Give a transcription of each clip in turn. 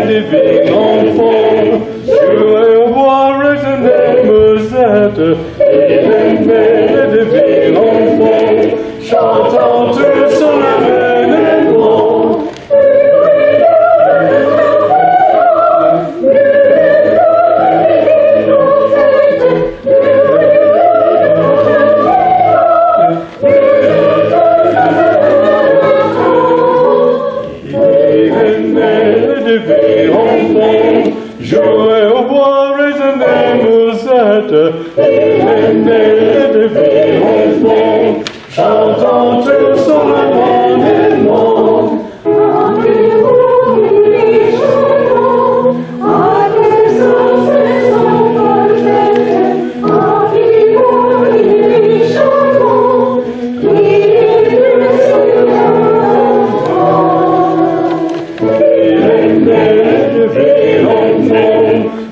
des villes enfants, jouer au bois résonner Musette, il aimait des villes enfants, chantant tous son avènement. Jouer au bois, résonner Musette, il aimait des villes enfants, chantant tout son abandonnement.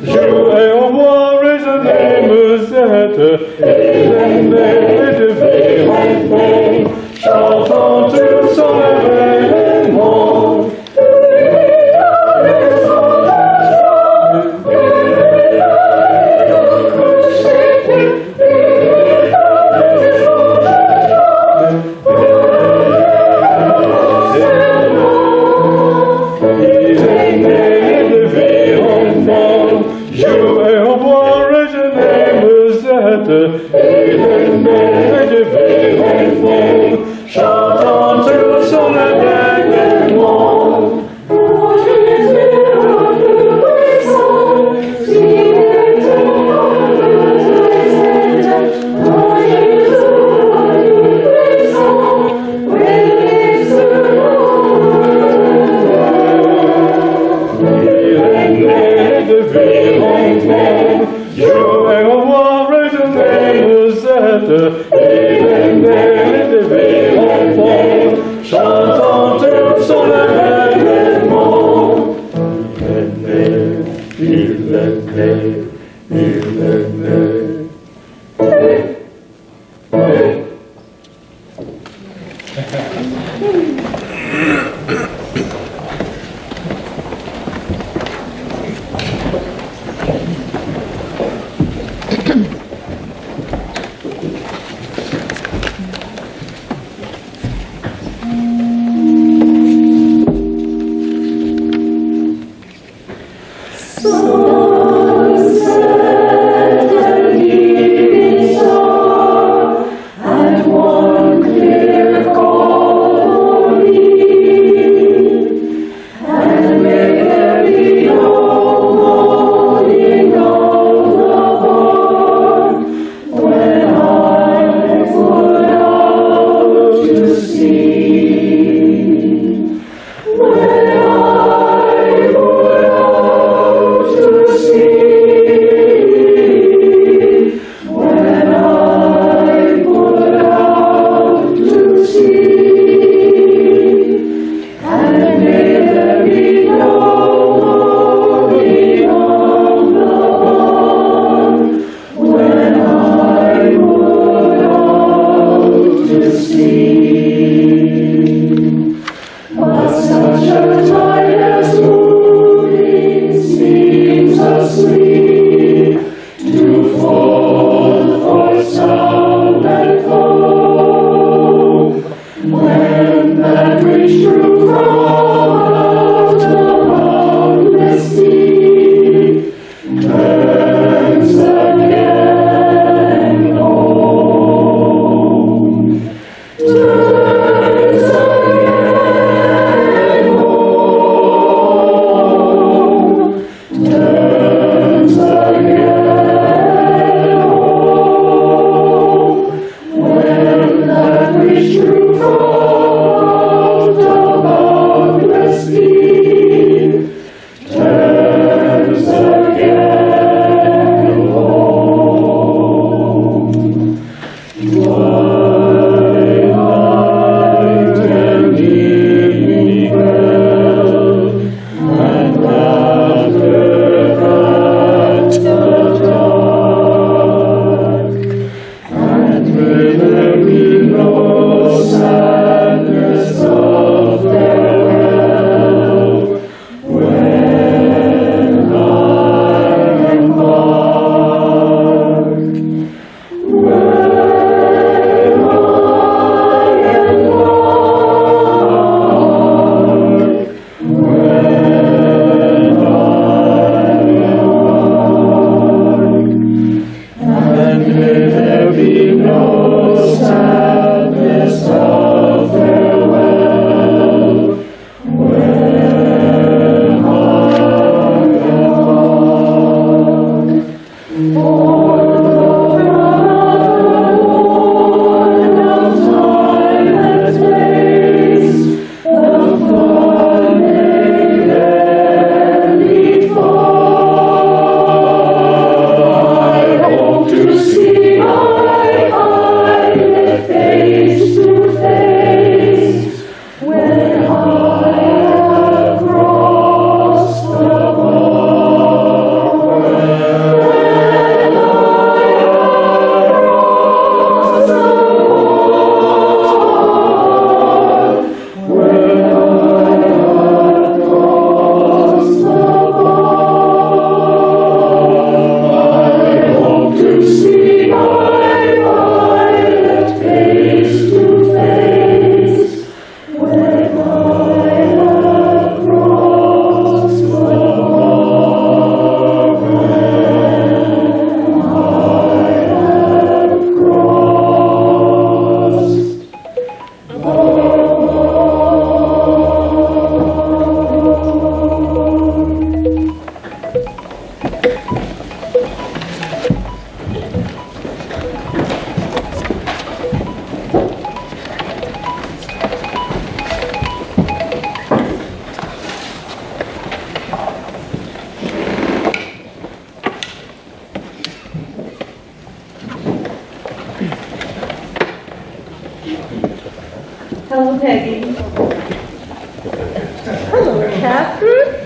Jouer au bois, résonner Musette, il aimait de villes enfants, chantant tout son avènement. Jouer au bois, résonner Musette, il aimait des villes enfants, chantant tout son avènement. Oh Jésus, le puissant, si oh Jésus, le puissant, jouer au bois, résonner Musette, il aimait des villes enfants, chantant tout son avènement. Il aimait.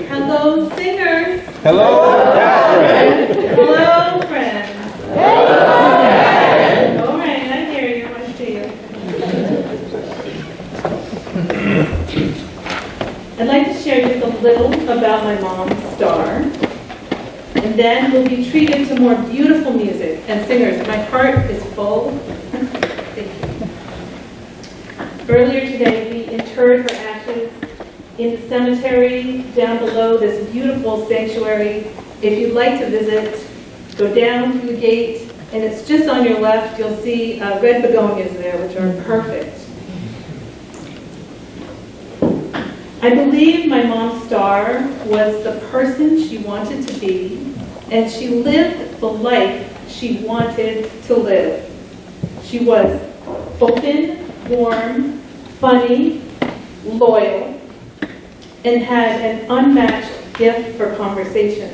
Hello, singers. Hello. Hello, friends. All right, I hear you. I see you. I'd like to share just a little about my mom, Starr. And then we'll be treated to more beautiful music and singers. My heart is full. Thank you. Earlier today, we interred her ashes in the cemetery down below this beautiful sanctuary. If you'd like to visit, go down through the gate, and it's just on your left. You'll see red begonias there, which are perfect. I believe my mom, Starr, was the person she wanted to be, and she lived the life she wanted to live. She was open, warm, funny, loyal, and had an unmatched gift for conversation.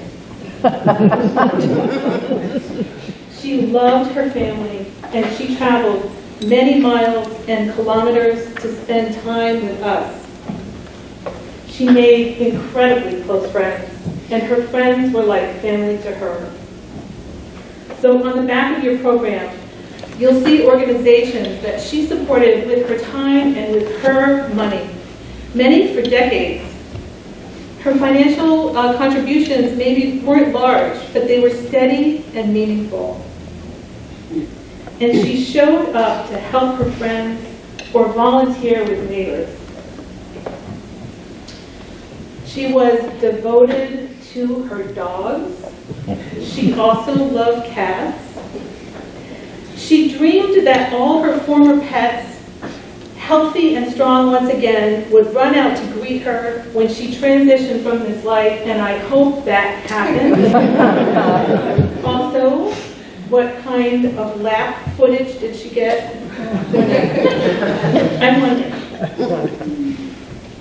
She loved her family, and she traveled many miles and kilometers to spend time with us. She made incredibly close friends, and her friends were like family to her. So on the back of your program, you'll see organizations that she supported with her time and with her money, many for decades. Her financial contributions maybe weren't large, but they were steady and meaningful. And she showed up to help her friends or volunteer with neighbors. She was devoted to her dogs. She also loved cats. She dreamed that all her former pets, healthy and strong once again, would run out to greet her when she transitioned from this life, and I hope that happened. Also, what kind of lap footage did she get? I'm wondering.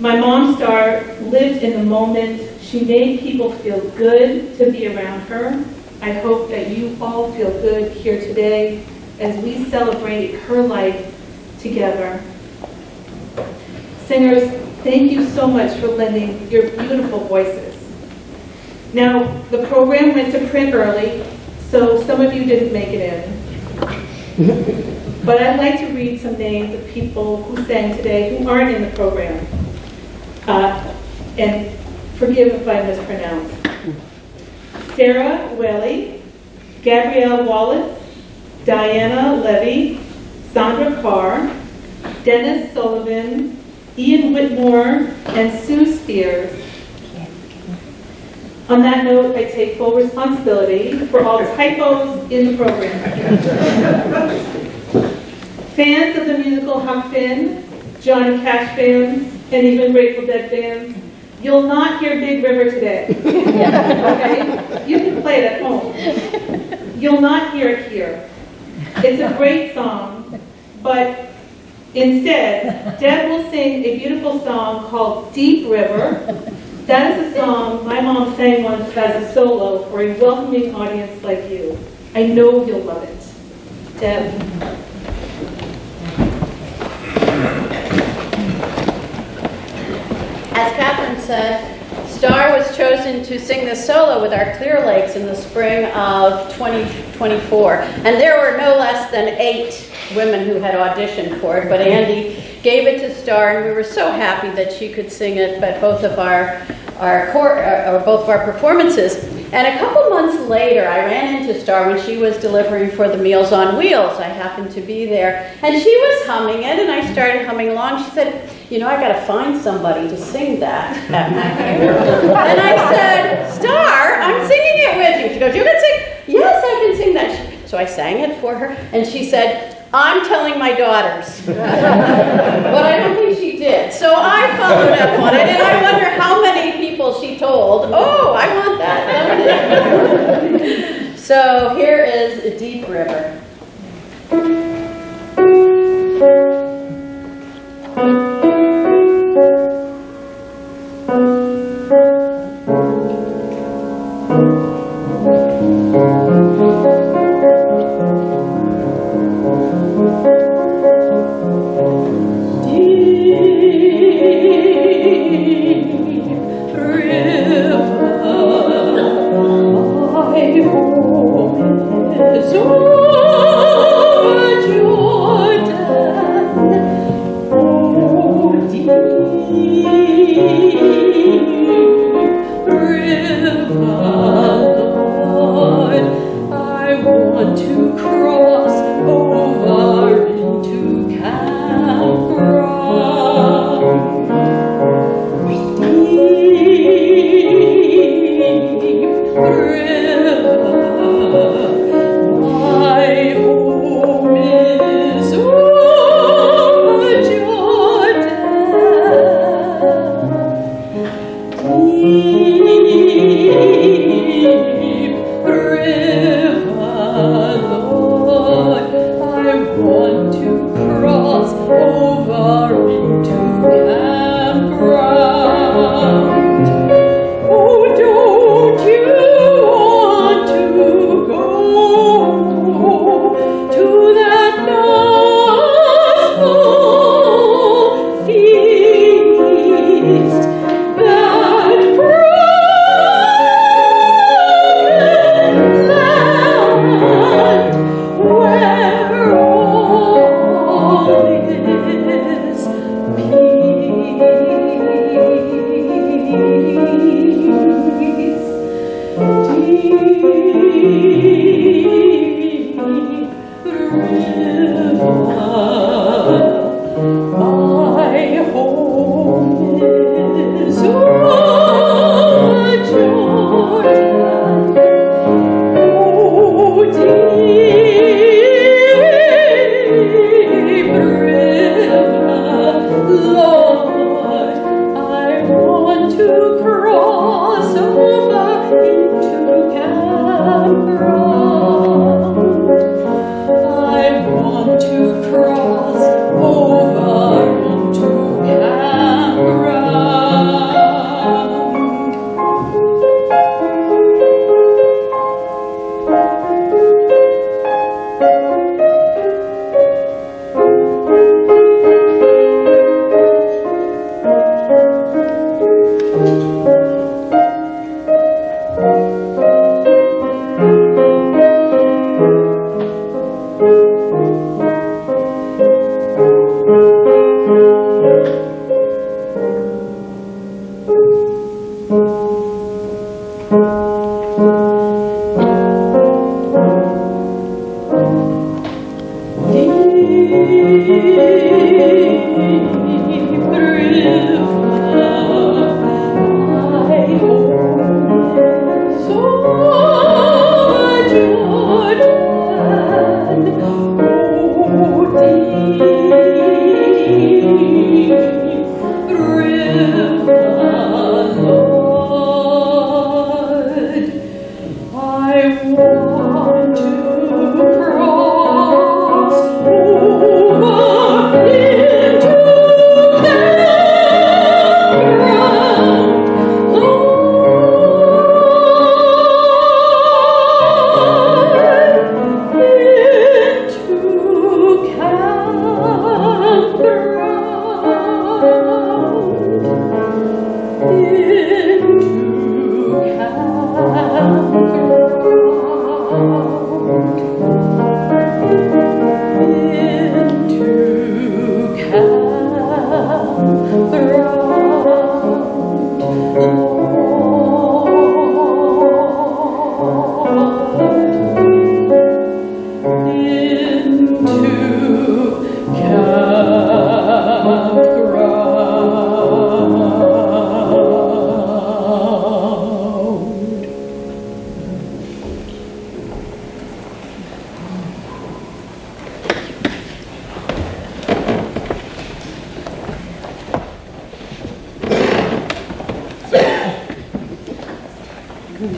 My mom, Starr, lived in the moment. She made people feel good to be around her. I hope that you all feel good here today as we celebrate her life together. Singers, thank you so much for lending your beautiful voices. Now, the program went to print early, so some of you didn't make it in. But I'd like to read some names of people who sang today who aren't in the program. And forgive if I mispronounce. Sarah Welly, Gabrielle Wallace, Diana Levy, Sandra Carr, Dennis Sullivan, Ian Whitmore, and Sue Spears. On that note, I take full responsibility for all typos in the program. Fans of the musical Huck Finn, Johnny Cash fans, and even Grateful Dead fans, you'll not hear Big River today. Okay? You can play it at home. You'll not hear it here. It's a great song, but instead, Deb will sing a beautiful song called Deep River. That is a song my mom sang once as a solo for a welcoming audience like you. I know you'll love it. Deb. As Catherine said, Starr was chosen to sing this solo with our Clear Lakes in the spring of 2024. And there were no less than 8 women who had auditioned for it, but Andy gave it to Starr, and we were so happy that she could sing it at both of our performances. And a couple months later, I ran into Starr when she was delivering for the Meals on Wheels. I happened to be there, and she was humming it, and I started humming along. She said, "You know, I got to find somebody to sing that at my funeral." And I said, "Starr, I'm singing it with you." She goes, "You can sing?" "Yes, I can sing that." So I sang it for her, and she said, "I'm telling my daughters." But I don't think she did. So I followed up on it, and I wonder how many people she told, "Oh, I want that." So here is Deep River. Deep river.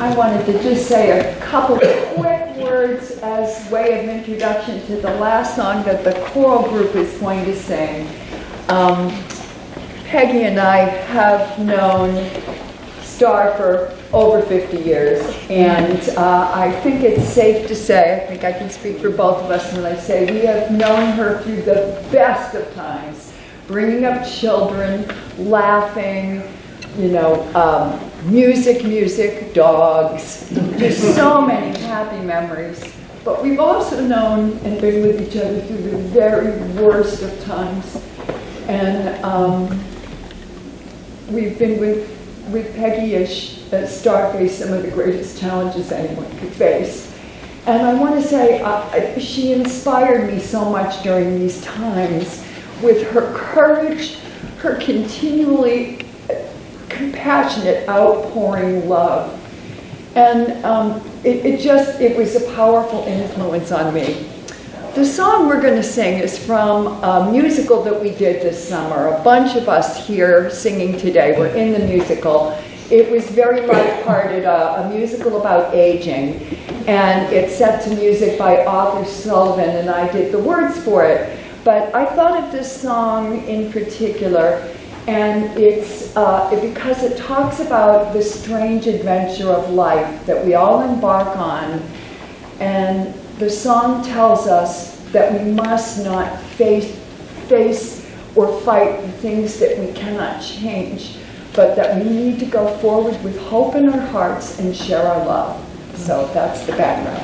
I wanted to just say a couple of quick words as way of introduction to the last song that the choral group is going to sing. Peggy and I have known Starr for over 50 years, and I think it's safe to say, I think I can speak for both of us when I say we have known her through the best of times, bringing up children, laughing, you know, music, dogs, just so many happy memories. But we've also known and been with each other through the very worst of times. And we've been with Peggy as Starr faced some of the greatest challenges anyone could face. And I want to say she inspired me so much during these times with her courage, her continually compassionate, outpouring love. And it was a powerful influence on me. The song we're going to sing is from a musical that we did this summer. A bunch of us here singing today were in the musical. It was very lighthearted, a musical about aging, and it's set to music by Arthur Sullivan, and I did the words for it. But I thought of this song in particular, and it's because it talks about the strange adventure of life that we all embark on, and the song tells us that we must not face or fight the things that we cannot change, but that we need to go forward with hope in our hearts and share our love. So that's the background.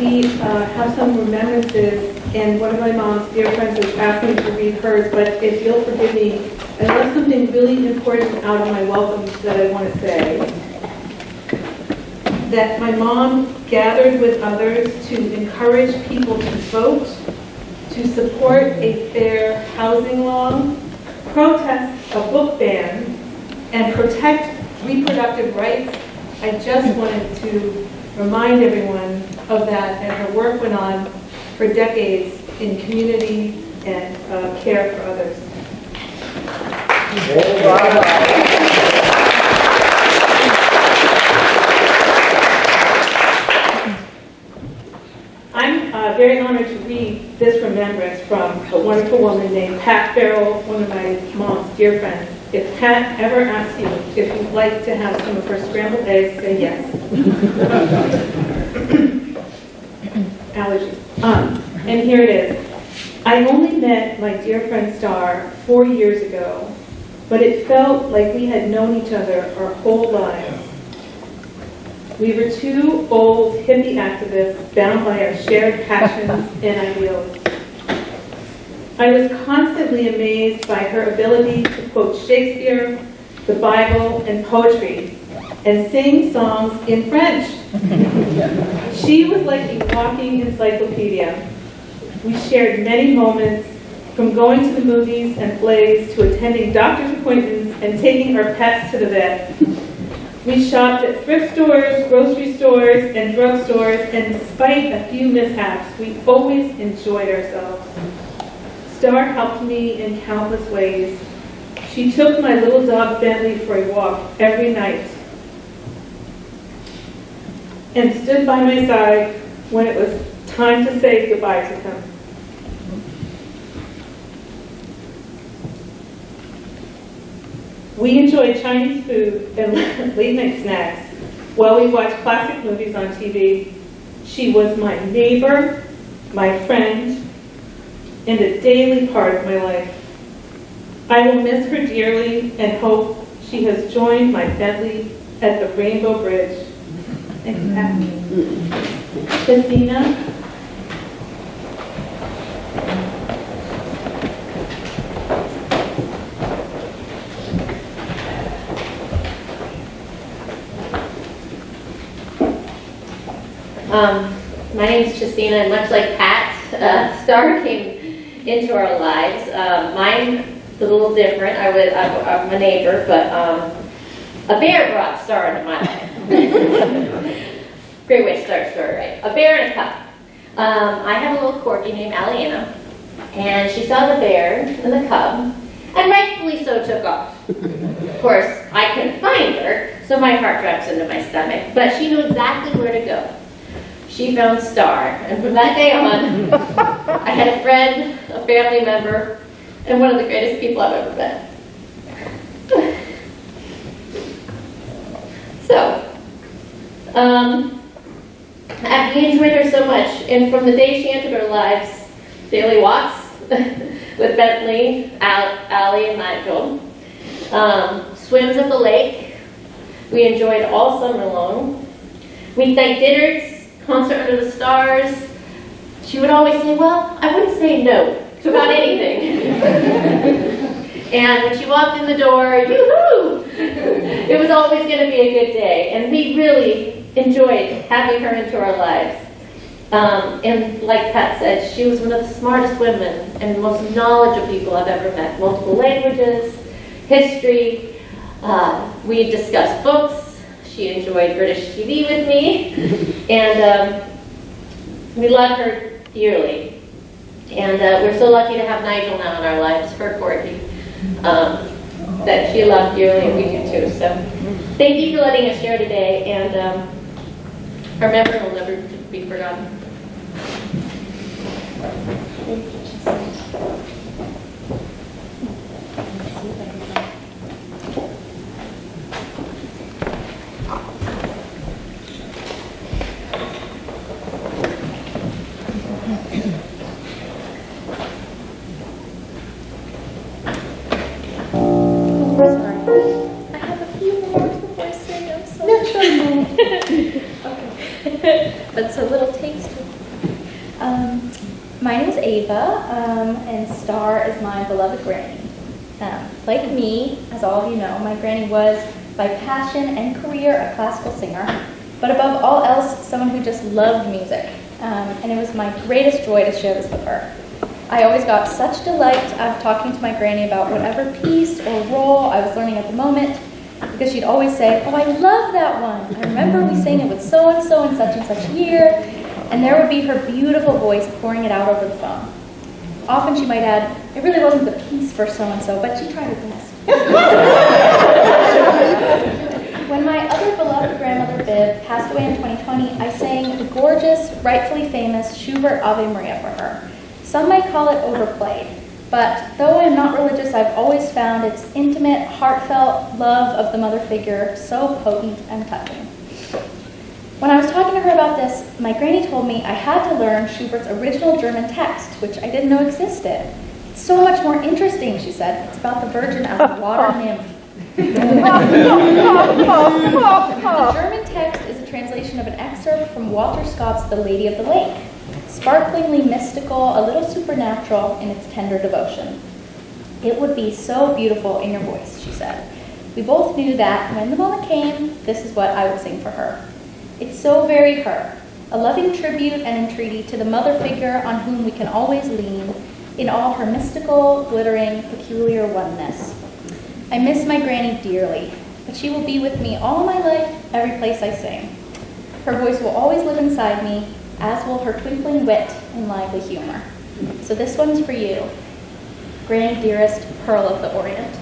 We have some remembrances, and one of my mom's dear friends has asked me to read hers, but if you'll forgive me, I left something really important out of my welcome that I want to say. That my mom gathered with others to encourage people to vote, to support a fair housing law, protest a book ban, and protect reproductive rights. I just wanted to remind everyone of that, and her work went on for decades in community and care for others. I'm very honored to read this remembrance from a wonderful woman named Pat Farrell, one of my mom's dear friends. If Pat ever asks you if you'd like to have some of her scrambled eggs, say yes. Allergies. And here it is. I only met my dear friend Starr 4 years ago, but it felt like we had known each other our whole lives. We were two old hippie activists bound by our shared passions and ideals. I was constantly amazed by her ability to quote Shakespeare, the Bible, and poetry, and sing songs in French. She was like a walking encyclopedia. We shared many moments, from going to the movies and plays to attending doctor's appointments and taking our pets to the vet. We shopped at thrift stores, grocery stores, and drugstores, and despite a few mishaps, we always enjoyed ourselves. Starr helped me in countless ways. She took my little dog Bentley for a walk every night and stood by my side when it was time to say goodbye to him. We enjoyed Chinese food and late-night snacks while we watched classic movies on TV. She was my neighbor, my friend, and a daily part of my life. I will miss her dearly and hope she has joined my Bentley at the Rainbow Bridge. Thank you, Pat. Christina. My name is Christina, and much like Pat, Starr came into our lives. Mine is a little different. I'm a neighbor, but a bear brought Starr into my life. Great way to start a story, right? A bear and a cub. I have a little corgi named Aliana, and she saw the bear and the cub, and rightfully so took off. Of course, I couldn't find her, so my heart drops into my stomach, but she knew exactly where to go. She found Starr, and from that day on, I had a friend, a family member, and one of the greatest people I've ever met. So, we enjoyed her so much, and from the day she entered our lives, daily walks with Bentley, Allie, and Nigel, swims at the lake, we enjoyed all summer long, weeknight dinners, concert under the stars. She would always say, well, I wouldn't say no to about anything. And when she walked in the door, yoo-hoo! It was always going to be a good day. And we really enjoyed having her into our lives. And like Pat said, she was one of the smartest women and the most knowledgeable people I've ever met. Multiple languages, history. We discussed books. She enjoyed British TV with me, and we love her dearly. And we're so lucky to have Nigel now in our lives, her corgi, that she loved dearly, and we do too. So thank you for letting us share today, and our memory will never be forgotten. That's a little taste. My name is Ava, and Starr is my beloved granny. Like me, as all of you know, my granny was, by passion and career, a classical singer, but above all else, someone who just loved music. And it was my greatest joy to share this with her. I always got such delight out of talking to my granny about whatever piece or role I was learning at the moment, because she'd always say, oh, I love that one. I remember we sang it with so-and-so in such and such year, and there would be her beautiful voice pouring it out over the phone. Often she might add, it really wasn't the piece for so-and-so, but she tried her best. When my other beloved grandmother, Viv, passed away in 2020, I sang the gorgeous, rightfully famous Schubert Ave Maria for her. Some might call it overplayed. But though I am not religious, I've always found its intimate, heartfelt love of the mother figure so potent and touching. When I was talking to her about this, my granny told me I had to learn Schubert's original German text, which I didn't know existed. It's so much more interesting, she said. It's about the Virgin as a water nymph. The German text is a translation of an excerpt from Walter Scott's The Lady of the Lake. Sparklingly mystical, a little supernatural in its tender devotion. It would be so beautiful in your voice, she said. We both knew that when the moment came, this is what I would sing for her. It's so very her, a loving tribute and entreaty to the mother figure on whom we can always lean in all her mystical, glittering, peculiar oneness. I miss my granny dearly, but she will be with me all my life, every place I sing. Her voice will always live inside me, as will her twinkling wit and lively humor. So this one's for you, Granny dearest, Pearl of the Orient.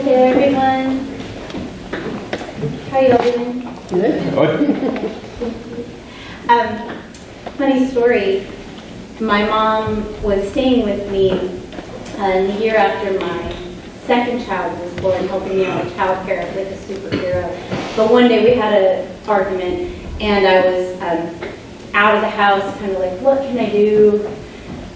Hi there, everyone. How are you all doing? Funny story. My mom was staying with me the year after my second child was born, helping me out with childcare like a superhero. But one day we had an argument, and I was out of the house, kind of like, what can I do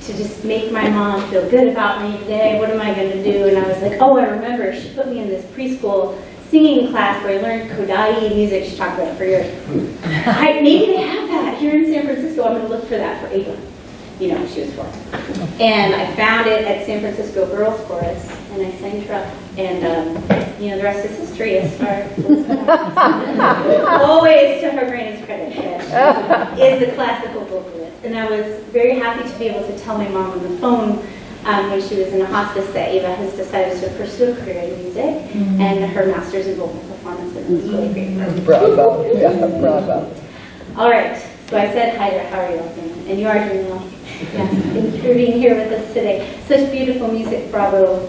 to just make my mom feel good about me today? What am I going to do? And I was like, oh, I remember. She put me in this preschool singing class where I learned Kodai music. She talked about it for years. Maybe they have that here in San Francisco. I'm going to look for that for Ava. You know, she was 4. And I found it at San Francisco Girls Chorus, and I signed her up. And, the rest is history as far as always to her granny's credit, that she is a classical vocalist. And I was very happy to be able to tell my mom on the phone when she was in a hospice that Ava has decided to pursue a career in music and her master's in vocal performance, and it was really great. Bravo, yeah, bravo. All right, so I said hi there, how are you all doing? And you are doing well. Yes, thank you for being here with us today. Such beautiful music, bravo.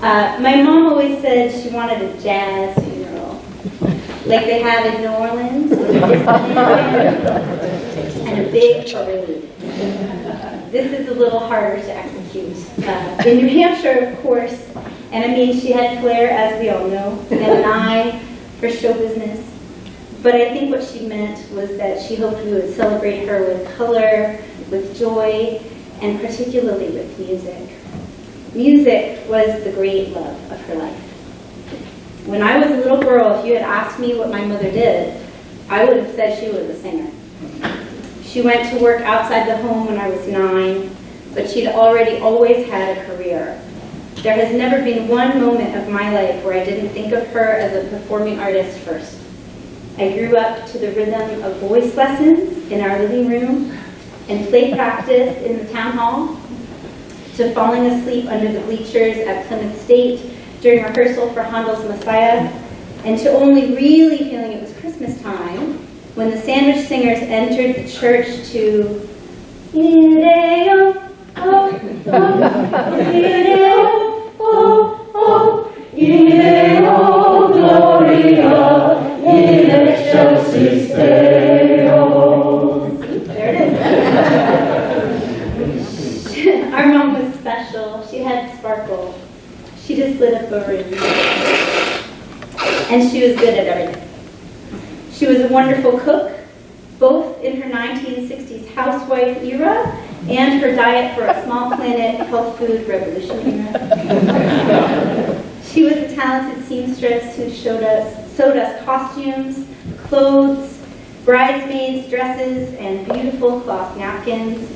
My mom always said she wanted a jazz funeral, like they have in New Orleans, with a Disneyland band and a big parade. This is a little harder to execute. In New Hampshire, of course, and I mean, she had flair, as we all know, and an eye for show business. But I think what she meant was that she hoped we would celebrate her with color, with joy, and particularly with music. Music was the great love of her life. When I was a little girl, if you had asked me what my mother did, I would have said she was a singer. She went to work outside the home when I was 9, but she'd already always had a career. There has never been one moment of my life where I didn't think of her as a performing artist first. I grew up to the rhythm of voice lessons in our living room and play practice in the town hall, to falling asleep under the bleachers at Plymouth State during rehearsal for Handel's Messiah, and to only really feeling it was Christmas time when the Sandwich Singers entered the church to Ide-o, oh, oh, Ide-o, oh, oh, Ide-o, Gloria, in excelsis Deo. There it is. Our mom was special. She had sparkle. She just lit up a room. And she was good at everything. She was a wonderful cook, both in her 1960s housewife era and her diet for a small planet health food revolution era. She was a talented seamstress who sewed us costumes, clothes, bridesmaids' dresses, and beautiful cloth napkins.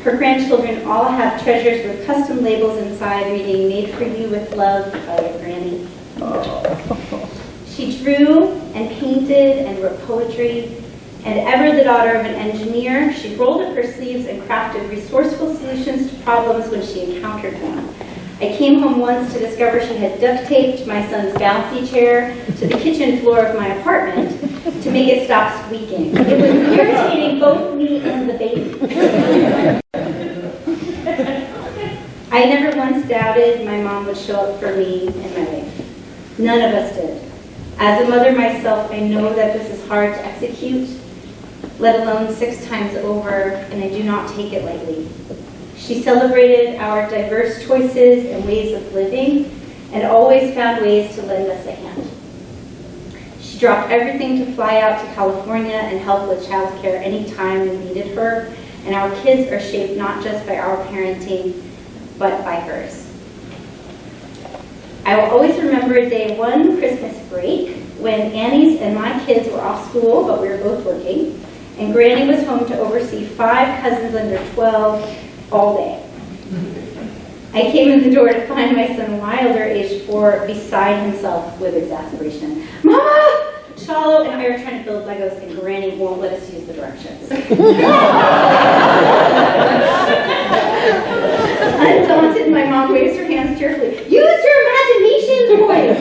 Her grandchildren all have treasures with custom labels inside reading "Made for You with Love" by your granny. She drew and painted and wrote poetry, and ever the daughter of an engineer, she rolled up her sleeves and crafted resourceful solutions to problems when she encountered them. I came home once to discover she had duct taped my son's bouncy chair to the kitchen floor of my apartment to make it stop squeaking. It was irritating both me and the baby. I never once doubted my mom would show up for me in my life. None of us did. As a mother myself, I know that this is hard to execute, let alone 6 times over, and I do not take it lightly. She celebrated our diverse choices and ways of living, and always found ways to lend us a hand. She dropped everything to fly out to California and help with childcare anytime we needed her, and our kids are shaped not just by our parenting, but by hers. I will always remember day 1 Christmas break when Annie's and my kids were off school, but we were both working, and Granny was home to oversee 5 cousins under 12 all day. I came in the door to find my son Wilder, age 4, beside himself with exasperation. Mama! Chalo and I are trying to build Legos, and Granny won't let us use the directions. Undaunted, my mom waves her hands cheerfully. Use your imagination, boys!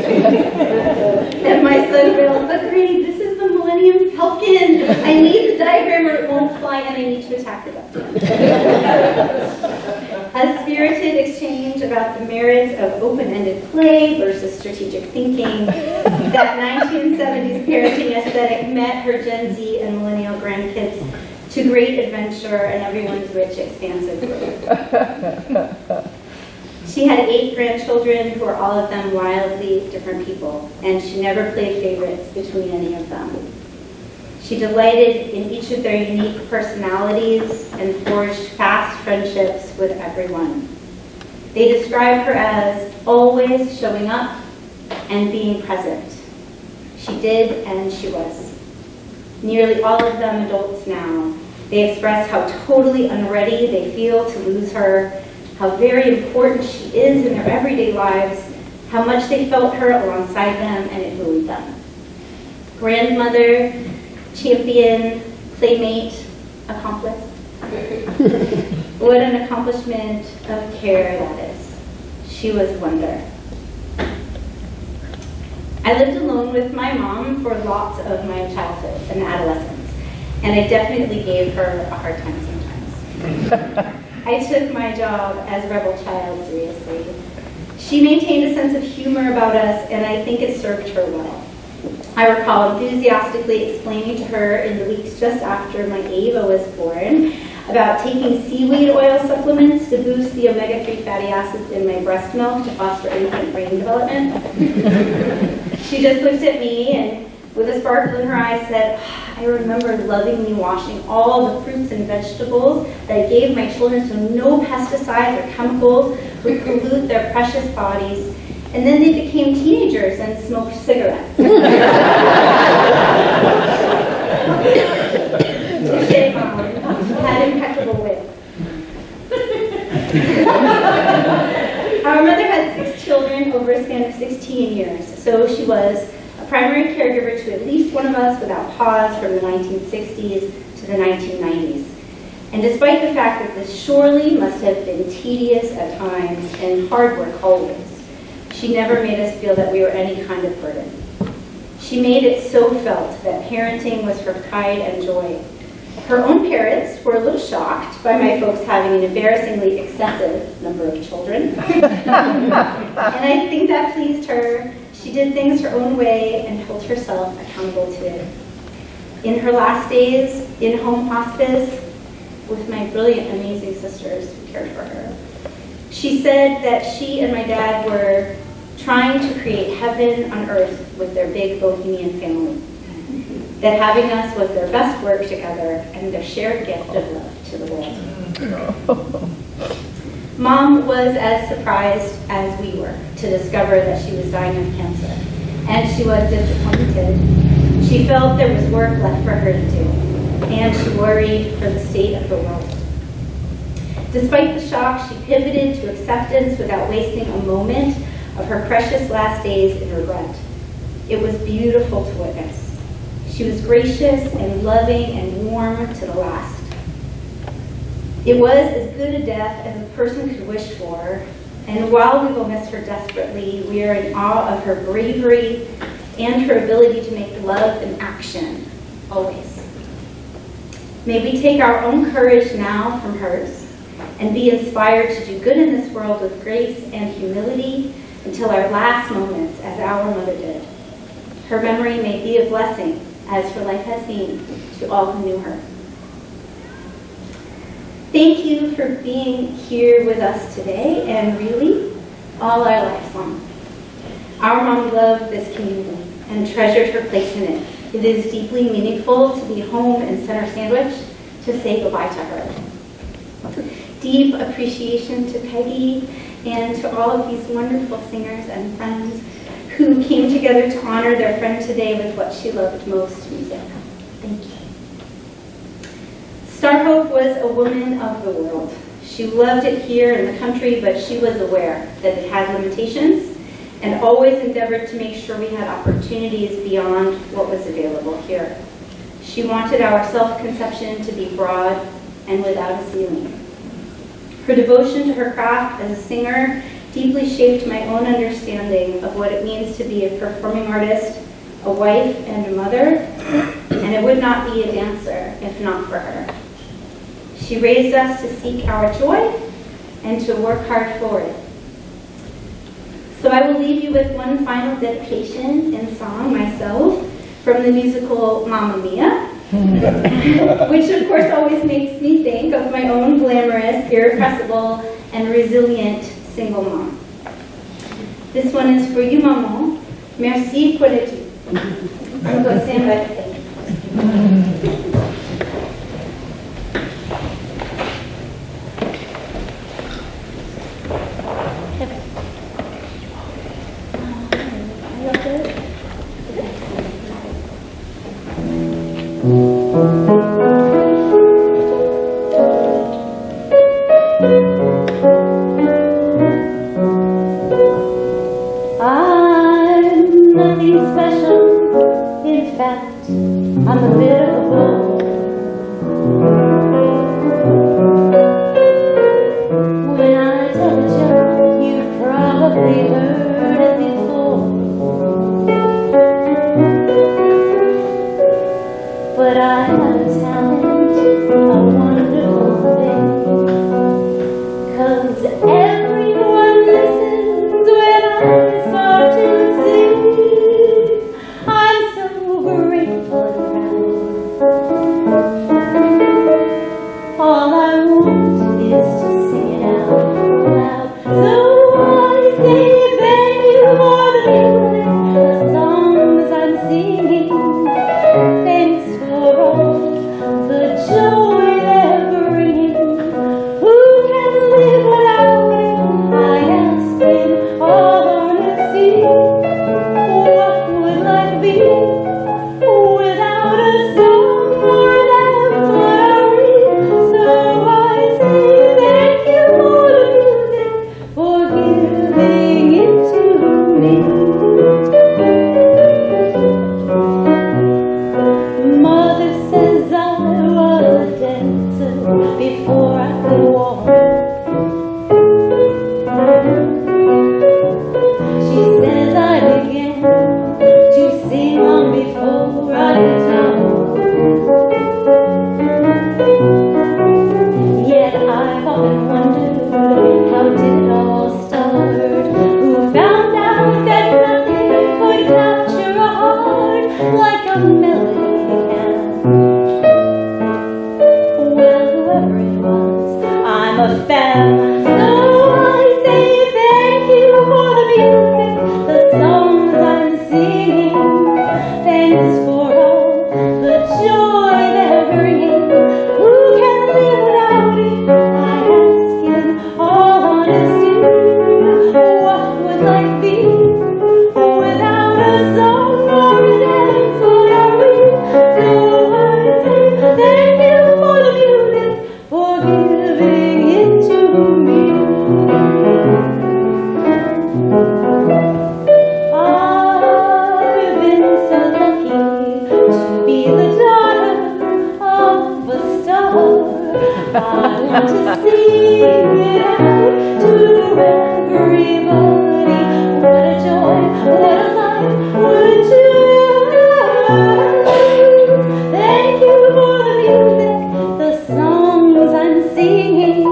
And my son wailed, but Granny, this is the Millennium Falcon. I need the diagram or it won't fly, and I need to attack the duck. A spirited exchange of about the merits of open-ended play versus strategic thinking. That 1970s parenting aesthetic met her Gen Z and millennial grandkids to great adventure and everyone's rich, expansive growth. She had 8 grandchildren who were all of them wildly different people, and she never played favorites between any of them. She delighted in each of their unique personalities and forged fast friendships with everyone. They describe her as always showing up and being present. She did, and she was. Nearly all of them adults now. They express how totally unready they feel to lose her, how very important she is in their everyday lives, how much they felt her alongside them, and it moved them. Grandmother, champion, playmate, accomplice. What an accomplishment of care that is. She was wonder. I lived alone with my mom for lots of my childhood and adolescence, and I definitely gave her a hard time sometimes. I took my job as rebel child seriously. She maintained a sense of humor about us, and I think it served her well. I recall enthusiastically explaining to her in the weeks just after my Ava was born about taking seaweed oil supplements to boost the omega-3 fatty acids in my breast milk to foster infant brain development. She just looked at me and with a sparkle in her eye said, I remember lovingly washing all the fruits and vegetables that I gave my children so no pesticides or chemicals would pollute their precious bodies. And then they became teenagers and smoked cigarettes. Touché, Mom. Had impeccable wit. Our mother had 6 children over a span of 16 years, so she was a primary caregiver to at least one of us without pause from the 1960s to the 1990s. And despite the fact that this surely must have been tedious at times and hard work always, she never made us feel that we were any kind of burden. She made it so felt that parenting was her pride and joy. Her own parents were a little shocked by my folks having an embarrassingly excessive number of children. And I think that pleased her. She did things her own way and held herself accountable to it. In her last days in home hospice with my brilliant, amazing sisters who cared for her, she said that she and my dad were trying to create heaven on earth with their big bohemian family. That having us was their best work together and their shared gift of love to the world. Mom was as surprised as we were to discover that she was dying of cancer, and she was disappointed. She felt there was work left for her to do, and she worried for the state of the world. Despite the shock, she pivoted to acceptance without wasting a moment of her precious last days in regret. It was beautiful to witness. She was gracious and loving and warm to the last. It was as good a death as a person could wish for, and while we will miss her desperately, we are in awe of her bravery and her ability to make love an action, always. May we take our own courage now from hers and be inspired to do good in this world with grace and humility until our last moments, as our mother did. Her memory may be a blessing, as her life has been to all who knew her. Thank you for being here with us today and really all our lives long. Our mom loved this community and treasured her place in it. It is deeply meaningful to be home in Center Sandwich to say goodbye to her. Deep appreciation to Peggy and to all of these wonderful singers and friends who came together to honor their friend today with what she loved most, music. Thank you. Starr Hope was a woman of the world. She loved it here in the country, but she was aware that it had limitations and always endeavored to make sure we had opportunities beyond what was available here. She wanted our self-conception to be broad and without a ceiling. Her devotion to her craft as a singer deeply shaped my own understanding of what it means to be a performing artist, a wife, and a mother, and I would not be a dancer if not for her. She raised us to seek our joy and to work hard for it. So I will leave you with one final dedication in song myself from the musical Mamma Mia, which of course always makes me think of my own glamorous, irrepressible, and resilient single mom. This one is for you, maman. Merci pour le tout. I'm going to stand right there. I'm nothing special, in fact, I'm a bit of a bore. When I tell a joke, you've probably heard it before. But I have a talent, a wonderful thing, 'cause everyone listens when I start to sing. I'm so grateful and proud. All I want is to sing it out loud. So I say thank you for the music, the songs I'm singing. Thanks for all the joy they're bringing. Who can live without it? I ask in all honesty. What would life be without a song or a dance or a read? So I say thank you for the music, for giving it to me. Mother says I was a dancer before I could walk. She says I began to sing long before I could talk. Yet I've often wondered, how did it all start? Who found out that nothing could capture a heart like a melody can? Well, whoever it was, I'm a fan. So I say thank you for the music, the songs I'm singing. Thanks for all the joy they're bringing. Who can live without it? I ask in all honesty. What would life be without a song or a dance or a read? So I say thank you for the music, for giving it to me. I've been so lucky to be the daughter of a star. I want to sing it out to everybody. What a joy, what a life, what a joy. Thank you for the music, the songs I'm singing.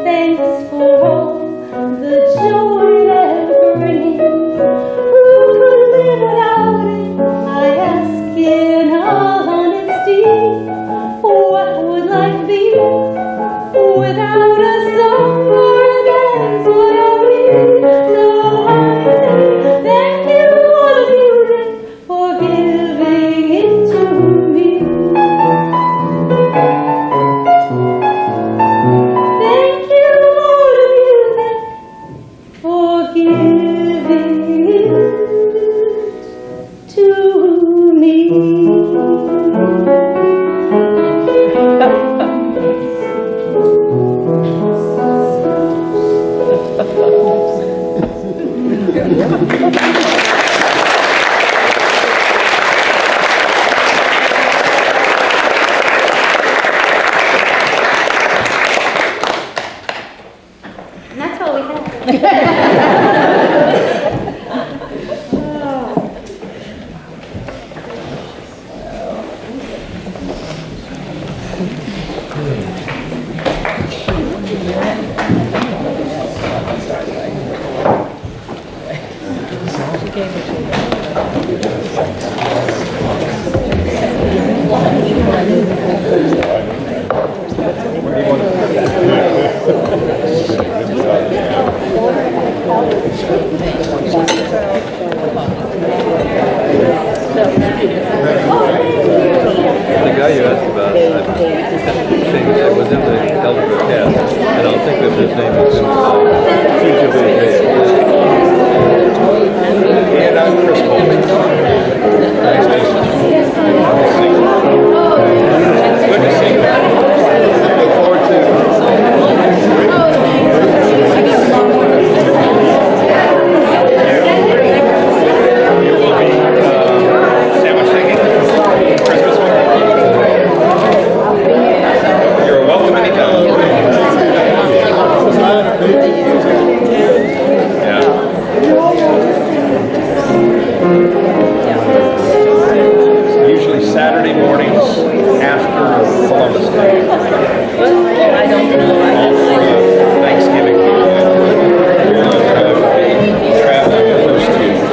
Thanks for all the joy they're bringing. Who could live without it? I ask in all honesty. What would life be without a song or a dance or a read? So I say thank you for the music, for giving it to me. Thank you for the music, for giving it to me. And that's all we have. The guy you asked about, I think it was in the elder cast, and I'll think of his name as soon as and I'm Chris Coleman. Nice to Good to see you. Look forward to you will be sandwich taking Christmas one. You're welcome anytime. Yeah. Usually Saturday mornings after Columbus Day. I don't know. All for Thanksgiving. We'll be traveling the first 2 weeks.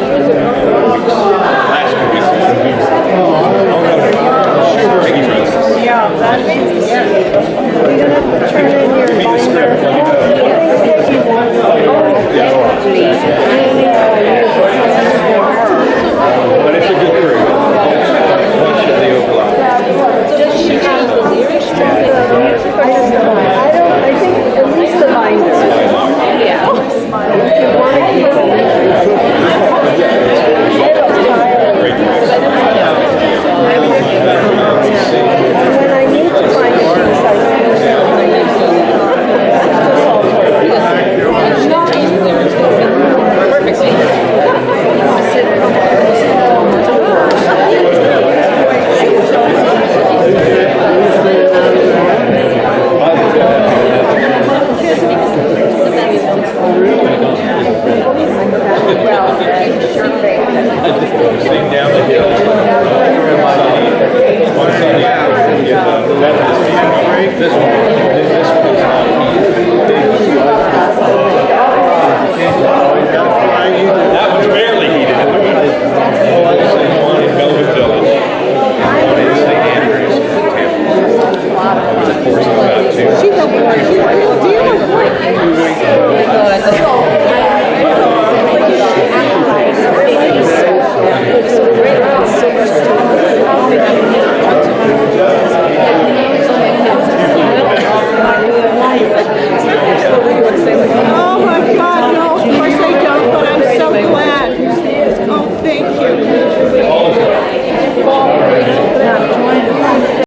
Last 2 weeks. Peggy Rose. Yeah, that's, yeah. You're gonna have to turn in your Read the script. Let me know. But it's a good group. Much of the overlap. Does she have the lyrics from the music or just the binder? I think at least the binder. Yeah. If you want to keep it. Great voice. And when I need to find a piece, I Sing down the hill. One song, yeah. This one is not.